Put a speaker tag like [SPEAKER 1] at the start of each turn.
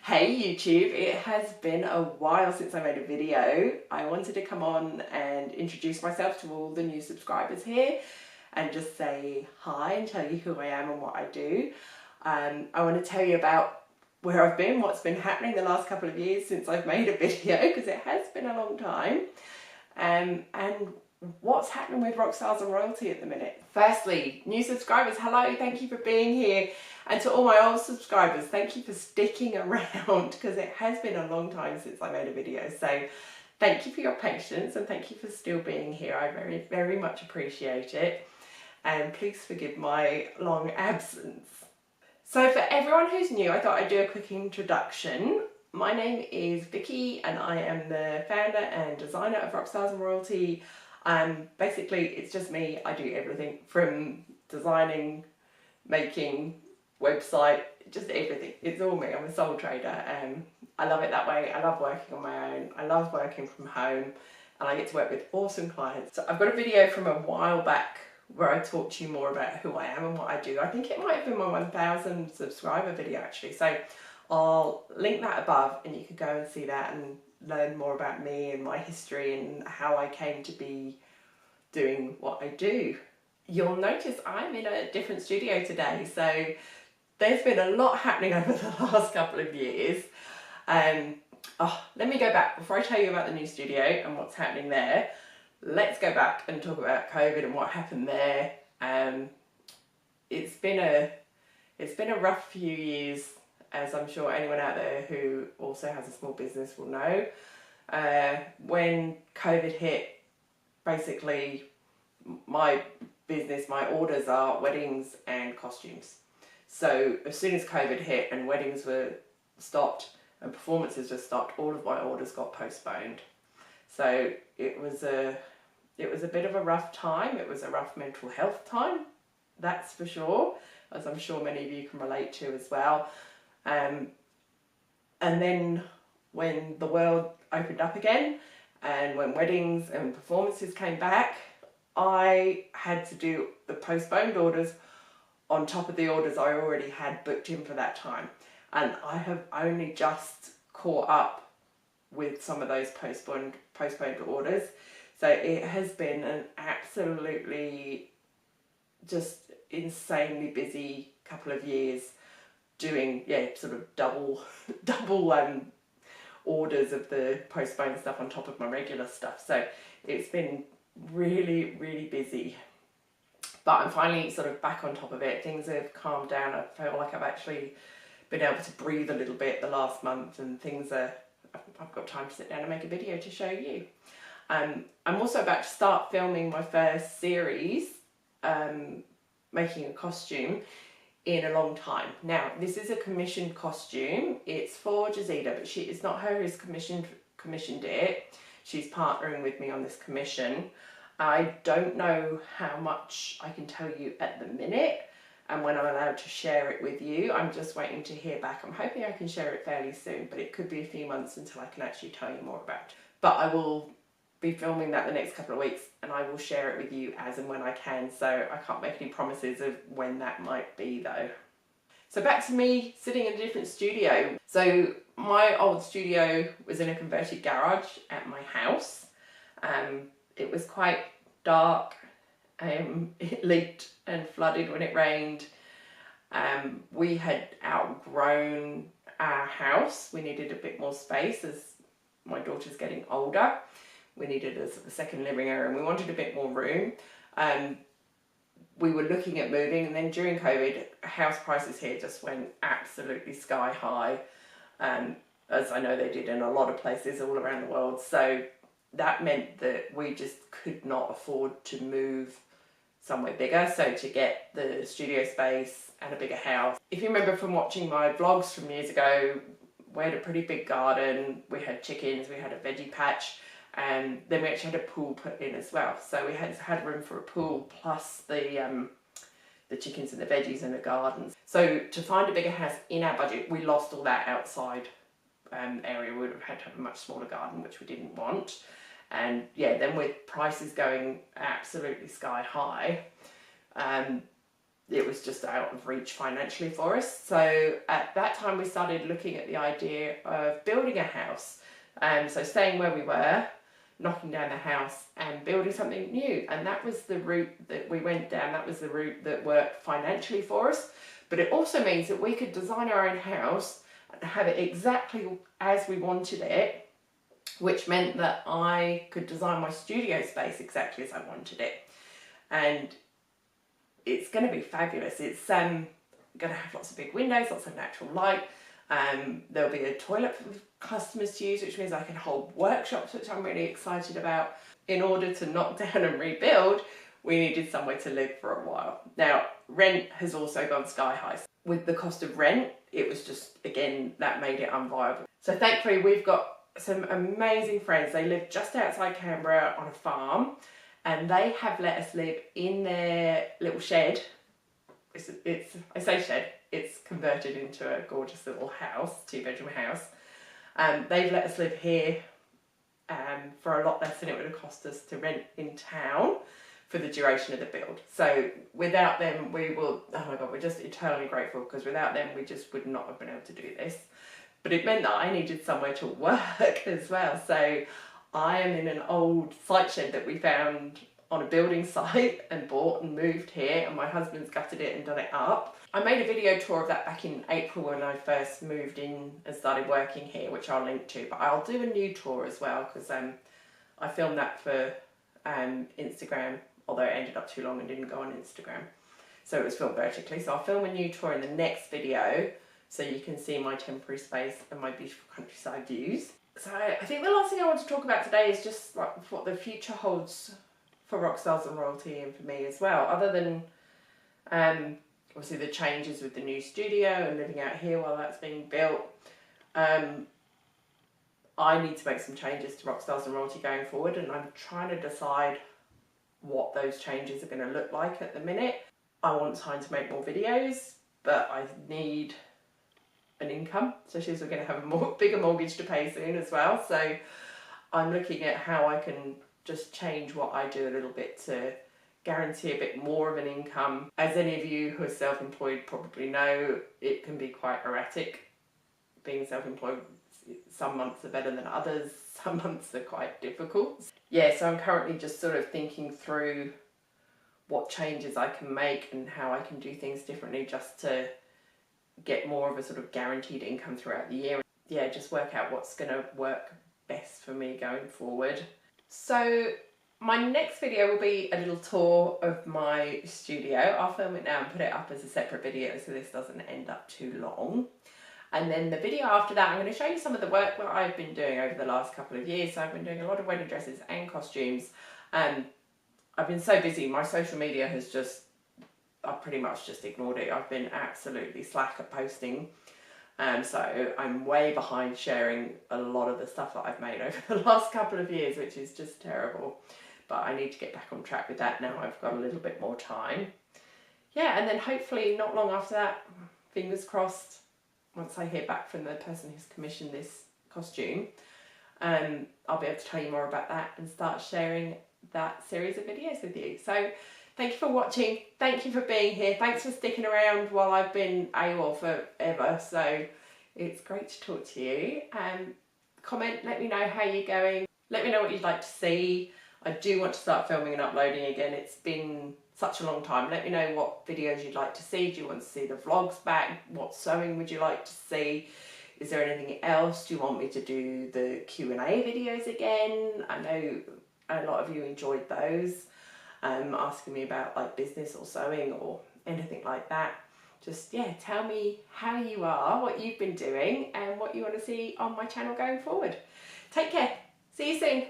[SPEAKER 1] Hey YouTube, it has been a while since I made a video. I wanted to come on and introduce myself to all the new subscribers here and just say hi and tell you who I am and what I do. I want to tell you about where I've been, what's been happening the last couple of years since I've made a video, because it has been a long time, and what's happening with Rockstars and Royalty at the minute. Firstly, new subscribers, hello, thank you for being here. And to all my old subscribers, thank you for sticking around, because it has been a long time since I made a video. So thank you for your patience and thank you for still being here. I very, very much appreciate it. And please forgive my long absence. So for everyone who's new, I thought I'd do a quick introduction. My name is Vicky and I am the founder and designer of Rockstars and Royalty. Basically, it's just me. I do everything from designing, making, website, just everything. It's all me. I'm a sole trader and I love it that way. I love working on my own. I love working from home and I get to work with awesome clients. So I've got a video from a while back where I talk to you more about who I am and what I do. I think it might have been my 1000 subscriber video actually. So I'll link that above and you can go and see that and learn more about me and my history and how I came to be doing what I do. You'll notice I'm in a different studio today, so there's been a lot happening over the last couple of years. Let me go back before I tell you about the new studio and what's happening there. Let's go back and talk about COVID and what happened there. It's been a rough few years, as I'm sure anyone out there who also has a small business will know. When COVID hit, basically my business, my orders are weddings and costumes. So as soon as COVID hit and weddings were stopped and performances were stopped, all of my orders got postponed. So it was a bit of a rough time. It was a rough mental health time, that's for sure, as I'm sure many of you can relate to as well. And then when the world opened up again and when weddings and performances came back, I had to do the postponed orders on top of the orders I already had booked in for that time. And I have only just caught up with some of those postponed orders. So it has been an absolutely just insanely busy couple of years doing, sort of double orders of the postponed stuff on top of my regular stuff. So it's been really, really busy. But I'm finally sort of back on top of it. Things have calmed down. I feel like I've actually been able to breathe a little bit the last month and I've got time to sit down and make a video to show you. I'm also about to start filming my first series, making a costume, in a long time. Now, this is a commissioned costume. It's for Jazida, but it's not her who's commissioned it. She's partnering with me on this commission. I don't know how much I can tell you at the minute and when I'm allowed to share it with you. I'm just waiting to hear back. I'm hoping I can share it fairly soon, but it could be a few months until I can actually tell you more about it. But I will be filming that the next couple of weeks and I will share it with you as and when I can. So I can't make any promises of when that might be though. So back to me sitting in a different studio. So my old studio was in a converted garage at my house. It was quite dark, it leaked and flooded when it rained. We had outgrown our house. We needed a bit more space as my daughter's getting older. We needed a second living area and we wanted a bit more room. We were looking at moving, and then during COVID, house prices here just went absolutely sky high, as I know they did in a lot of places all around the world. So that meant that we just could not afford to move somewhere bigger. So to get the studio space and a bigger house. If you remember from watching my vlogs from years ago, we had a pretty big garden, we had chickens, we had a veggie patch, and then we actually had a pool put in as well. So we had room for a pool plus the chickens and the veggies and the gardens. So to find a bigger house in our budget, we lost all that outside area. We would have had to have a much smaller garden, which we didn't want. And yeah, then with prices going absolutely sky high, it was just out of reach financially for us. So at that time we started looking at the idea of building a house. So staying where we were, knocking down the house and building something new. And that was the route that we went down. That was the route that worked financially for us. But it also means that we could design our own house and have it exactly as we wanted it, which meant that I could design my studio space exactly as I wanted it. And it's going to be fabulous. It's going to have lots of big windows, lots of natural light. There'll be a toilet for customers to use, which means I can hold workshops, which I'm really excited about. In order to knock down and rebuild, we needed somewhere to live for a while. Now, rent has also gone sky high. With the cost of rent, it was just, again, that made it unviable. So thankfully, we've got some amazing friends. They live just outside Canberra on a farm, and they have let us live in their little shed. I say shed, it's converted into a gorgeous little house, 2-bedroom house. They've let us live here for a lot less than it would have cost us to rent in town for the duration of the build. So without them, we will, oh my God, we're just eternally grateful, because without them, we just would not have been able to do this. But it meant that I needed somewhere to work as well. So I am in an old site shed that we found on a building site and bought and moved here, and my husband's gutted it and done it up. I made a video tour of that back in April when I first moved in and started working here, which I'll link to, but I'll do a new tour as well, because I filmed that for Instagram, although it ended up too long and didn't go on Instagram. So it was filmed vertically. So I'll film a new tour in the next video so you can see my temporary space and my beautiful countryside views. So I think the last thing I want to talk about today is just like what the future holds for Rockstars and Royalty, and for me as well, other than obviously the changes with the new studio and living out here while that's being built. I need to make some changes to Rockstars and Royalty going forward, and I'm trying to decide what those changes are going to look like at the minute. I want time to make more videos, but I need an income, especially as we're going to have a bigger mortgage to pay soon as well. So I'm looking at how I can just change what I do a little bit to guarantee a bit more of an income. As any of you who are self-employed probably know, it can be quite erratic being self-employed. Some months are better than others, some months are quite difficult. Yeah, so I'm currently just sort of thinking through what changes I can make and how I can do things differently just to get more of a sort of guaranteed income throughout the year. Yeah, just work out what's going to work best for me going forward. So my next video will be a little tour of my studio. I'll film it now and put it up as a separate video so this doesn't end up too long. And then the video after that, I'm going to show you some of the work that I've been doing over the last couple of years. So I've been doing a lot of wedding dresses and costumes. I've been so busy, my social media has just, I've pretty much just ignored it. I've been absolutely slack at posting. So I'm way behind sharing a lot of the stuff that I've made over the last couple of years, which is just terrible. But I need to get back on track with that now I've got a little bit more time. Yeah, and then hopefully not long after that, fingers crossed, once I hear back from the person who's commissioned this costume, I'll be able to tell you more about that and start sharing that series of videos with you. So thank you for watching, thank you for being here, thanks for sticking around while I've been AWOL forever, so it's great to talk to you. Comment, let me know how you're going, let me know what you'd like to see. I do want to start filming and uploading again. It's been such a long time. Let me know what videos you'd like to see. Do you want to see the vlogs back? What sewing would you like to see? Is there anything else? Do you want me to do the Q&A videos again? I know a lot of you enjoyed those, asking me about like business or sewing or anything like that. Just, yeah, tell me how you are, what you've been doing and what you want to see on my channel going forward. Take care. See you soon.